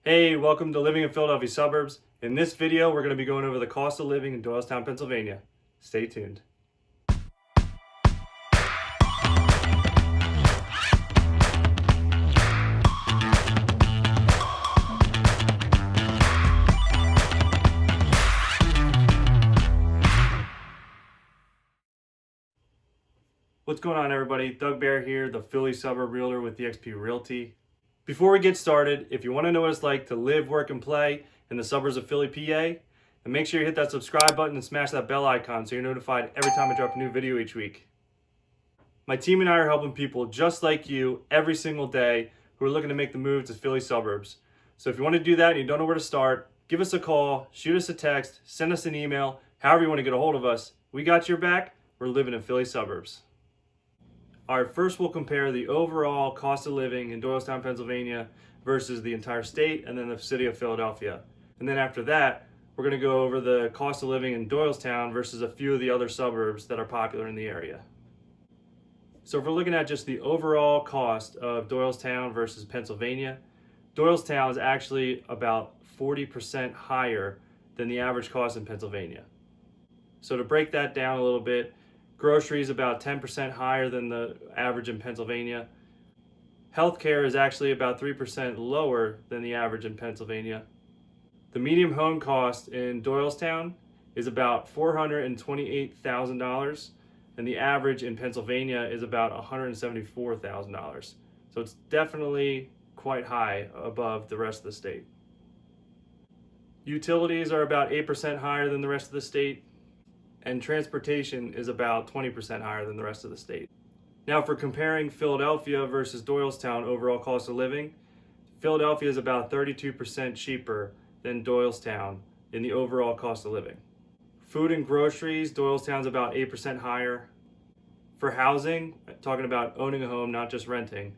Hey, welcome to Living in Philadelphia Suburbs. In this video, we're going to be going over the cost of living in Doylestown, Pennsylvania. Stay tuned. What's going on, everybody? Doug Bair here, the Philly Suburb Realtor with eXp Realty. Before we get started, if you want to know what it's like to live, work, and play in the suburbs of Philly, PA, then make sure you hit that subscribe button and smash that bell icon so you're notified every time I drop a new video each week. My team and I are helping people just like you every single day who are looking to make the move to Philly suburbs. So if you want to do that and you don't know where to start, give us a call, shoot us a text, send us an email, however you want to get a hold of us. We got your back. We're living in Philly suburbs. All right, first we'll compare the overall cost of living in Doylestown, Pennsylvania versus the entire state and then the city of Philadelphia. And then after that, we're going to go over the cost of living in Doylestown versus a few of the other suburbs that are popular in the area. So if we're looking at just the overall cost of Doylestown versus Pennsylvania, Doylestown is actually about 40% higher than the average cost in Pennsylvania. So to break that down a little bit, groceries about 10% higher than the average in Pennsylvania. Healthcare is actually about 3% lower than the average in Pennsylvania. The median home cost in Doylestown is about $428,000, and the average in Pennsylvania is about $174,000. So it's definitely quite high above the rest of the state. Utilities are about 8% higher than the rest of the state, and transportation is about 20% higher than the rest of the state. Now, for comparing Philadelphia versus Doylestown overall cost of living, Philadelphia is about 32% cheaper than Doylestown in the overall cost of living. Food and groceries, Doylestown's about 8% higher. For housing, talking about owning a home, not just renting,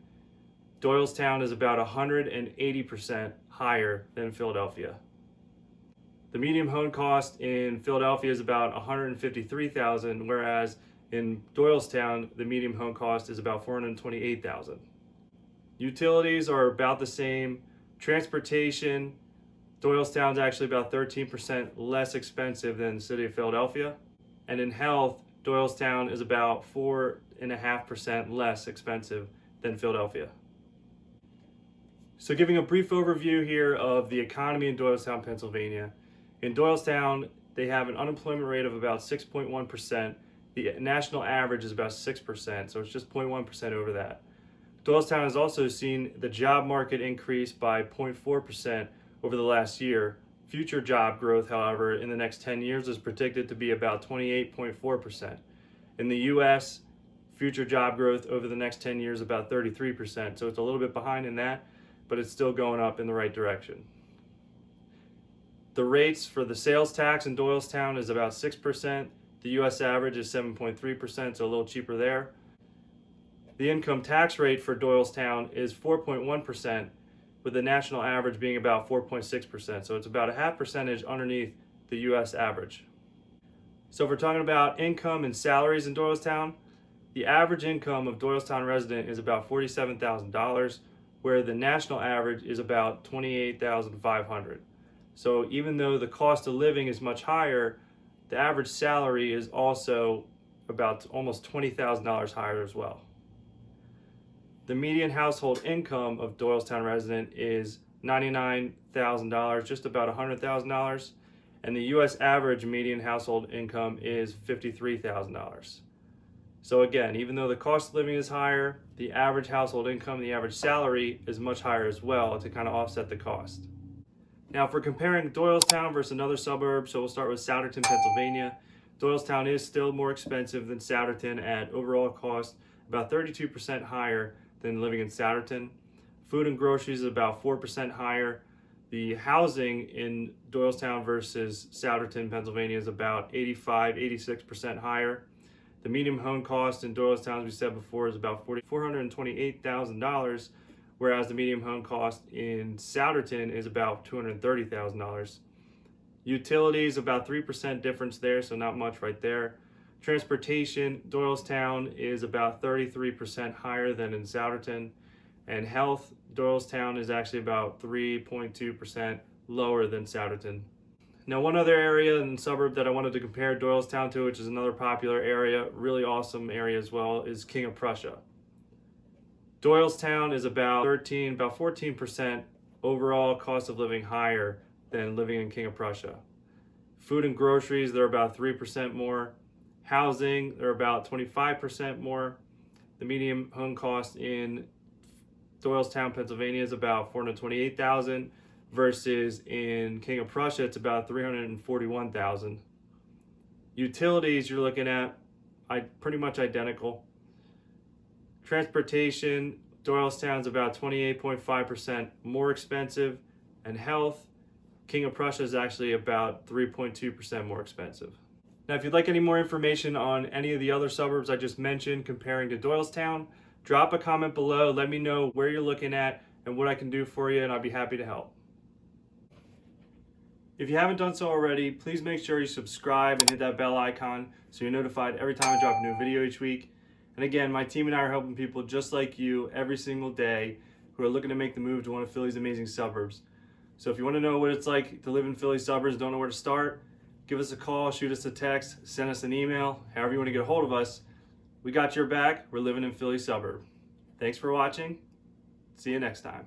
Doylestown is about 180% higher than Philadelphia. The median home cost in Philadelphia is about $153,000, whereas in Doylestown, the median home cost is about $428,000. Utilities are about the same. Transportation, Doylestown's actually about 13% less expensive than the city of Philadelphia. And in health, Doylestown is about 4.5% less expensive than Philadelphia. So giving a brief overview here of the economy in Doylestown, Pennsylvania. In Doylestown, they have an unemployment rate of about 6.1%. The national average is about 6%, so it's just 0.1% over that. Doylestown has also seen the job market increase by 0.4% over the last year. Future job growth, however, in the next 10 years is predicted to be about 28.4%. In the U.S., future job growth over the next 10 years is about 33%, so it's a little bit behind in that, but it's still going up in the right direction. The rates for the sales tax in Doylestown is about 6%. The U.S. average is 7.3%, so a little cheaper there. The income tax rate for Doylestown is 4.1%, with the national average being about 4.6%, so it's about a half percentage underneath the U.S. average. So if we're talking about income and salaries in Doylestown, the average income of Doylestown resident is about $47,000, where the national average is about $28,500. So even though the cost of living is much higher, the average salary is also about almost $20,000 higher as well. The median household income of Doylestown resident is $99,000, just about $100,000, and the U.S. average median household income is $53,000. So again, even though the cost of living is higher, the average household income, the average salary is much higher as well to kind of offset the cost. Now, if we're comparing Doylestown versus another suburb, so we'll start with Souderton, Pennsylvania. Doylestown is still more expensive than Souderton at overall cost, about 32% higher than living in Souderton. Food and groceries is about 4% higher. The housing in Doylestown versus Souderton, Pennsylvania is about 86% higher. The median home cost in Doylestown, as we said before, is about $428,000, whereas the median home cost in Souderton is about $230,000. Utilities, about 3% difference there, so not much right there. Transportation, Doylestown is about 33% higher than in Souderton. And health, Doylestown is actually about 3.2% lower than Souderton. Now, one other area in the suburb that I wanted to compare Doylestown to, which is another popular area, really awesome area as well, is King of Prussia. Doylestown is about 14% overall cost of living higher than living in King of Prussia. Food and groceries, they're about 3% more. Housing, they're about 25% more. The median home cost in Doylestown, Pennsylvania is about $428,000 versus in King of Prussia it's about $341,000. Utilities you're looking at pretty much identical. Transportation, Doylestown's about 28.5% more expensive, and health, King of Prussia is actually about 3.2% more expensive. Now, if you'd like any more information on any of the other suburbs I just mentioned comparing to Doylestown, drop a comment below. Let me know where you're looking at and what I can do for you, and I'd be happy to help. If you haven't done so already, please make sure you subscribe and hit that bell icon so you're notified every time I drop a new video each week. And again, my team and I are helping people just like you every single day who are looking to make the move to one of Philly's amazing suburbs. So if you want to know what it's like to live in Philly suburbs, don't know where to start, give us a call, shoot us a text, send us an email, however you want to get a hold of us. We got your back. We're living in Philly suburb. Thanks for watching. See you next time.